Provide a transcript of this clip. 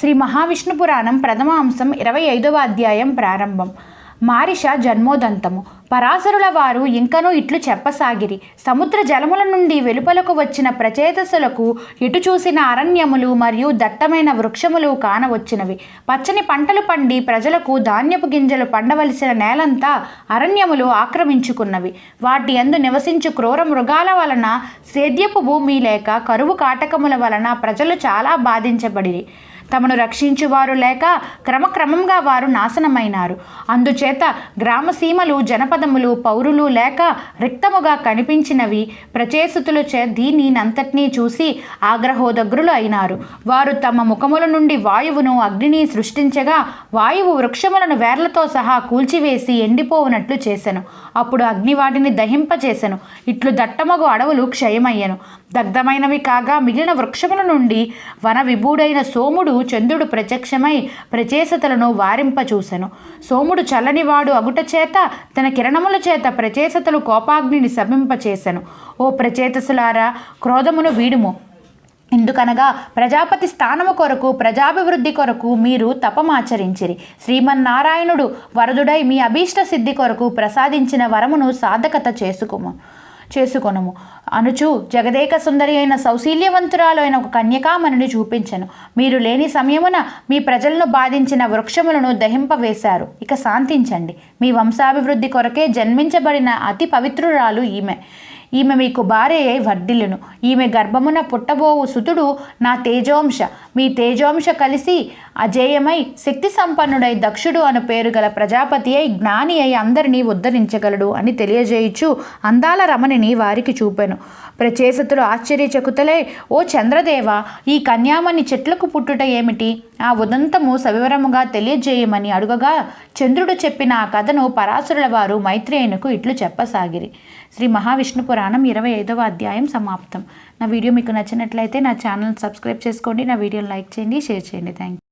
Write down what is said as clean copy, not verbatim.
శ్రీ మహావిష్ణు పురాణం ప్రథమ అంశం 25వ అధ్యాయం ప్రారంభం. మారిష జన్మోదంతము. పరాశరుల వారు ఇంకనూ ఇట్లు చెప్పసాగిరి. సముద్ర జలముల నుండి వెలుపలకు వచ్చిన ప్రచేతసులకు ఎటు చూసిన అరణ్యములు మరియు దట్టమైన వృక్షములు కానవచ్చినవి. పచ్చని పంటలు పండి ప్రజలకు ధాన్యపు గింజలు పండవలసిన నేలంతా అరణ్యములు ఆక్రమించుకున్నవి. వాటి యందు నివసించు క్రూర మృగాల వలన సేద్యపు భూమి లేక కరువు కాటకముల వలన ప్రజలు చాలా బాధించబడిరి. తమను రక్షించువారు లేక క్రమక్రమంగా వారు నాశనమైనారు. అందుచేత గ్రామసీమలు జనపదములు పౌరులు లేక రిక్తముగా కనిపించినవి. ప్రచేసుతులు దీనినంతటినీ చూసి ఆగ్రహోదగ్రులు అయినారు. వారు తమ ముఖముల నుండి వాయువును అగ్నిని సృష్టించగా వాయువు వృక్షములను వేర్లతో సహా కూల్చివేసి ఎండిపోవునట్లు చేసెను. అప్పుడు అగ్ని వాటిని దహింపచేసెను. ఇట్లు దట్టమగు అడవులు క్షయమయ్యెను. దగ్ధమైనవి కాగా మిగిలిన వృక్షముల నుండి వన విభూడైన సోముడు చంద్రుడు ప్రత్యక్షమై ప్రచేసతలను వారింపచూసెను. సోముడు చల్లనివాడు అగుట చేత తన కిరణముల చేత ప్రచేసతలు కోపాగ్నిని శమింపచేసెను. ఓ ప్రచేతసులారా, క్రోధమును వీడుము. ఎందుకనగా ప్రజాపతి స్థానము కొరకు ప్రజాభివృద్ధి కొరకు మీరు తపమాచరించిరి. శ్రీమన్నారాయణుడు వరదుడై మీ అభీష్ట సిద్ధి కొరకు ప్రసాదించిన వరమును సాధకత చేసుకొనుము అనుచు జగదేక సుందరి అయిన సౌశీల్యవంతురాలైన ఒక కన్యకామణిని చూపించెను. మీరు లేని సమయమున మీ ప్రజలను బాధించిన వృక్షములను దహింపవేశారు. ఇక శాంతించండి. మీ వంశాభివృద్ధి కొరకే జన్మించబడిన అతి పవిత్రురాలు ఈమె మీకు భార్య అయి వర్ధిల్లును. ఈమె గర్భమున పుట్టబోవు సుతుడు నా తేజోంశ. మీ తేజోంశ కలిసి అజేయమై శక్తి సంపన్నుడై దక్షుడు అను పేరు గల ప్రజాపతి అయి జ్ఞాని అయి అందరినీ ఉద్ధరించగలడు అని తెలియజేయుచు అందాల రమణిని వారికి చూపెను. ప్రచేసతులు ఆశ్చర్యచకుతలై, ఓ చంద్రదేవ, ఈ కన్యామణి చెట్లకు పుట్టుట ఏమిటి? ఆ ఉదంతము సవివరముగా తెలియజేయమని అడుగగా చంద్రుడు చెప్పిన ఆ కథను పరాశరుల వారు మైత్రేయునకు ఇట్లు చెప్పసాగిరి. శ్రీ మహావిష్ణు పురాణం 25వ అధ్యాయం సమాప్తం. నా వీడియో మీకు నచ్చినట్లయితే నా ఛానల్ సబ్స్క్రైబ్ చేసుకోండి. నా వీడియోని లైక్ చేయండి, షేర్ చేయండి. Thank you.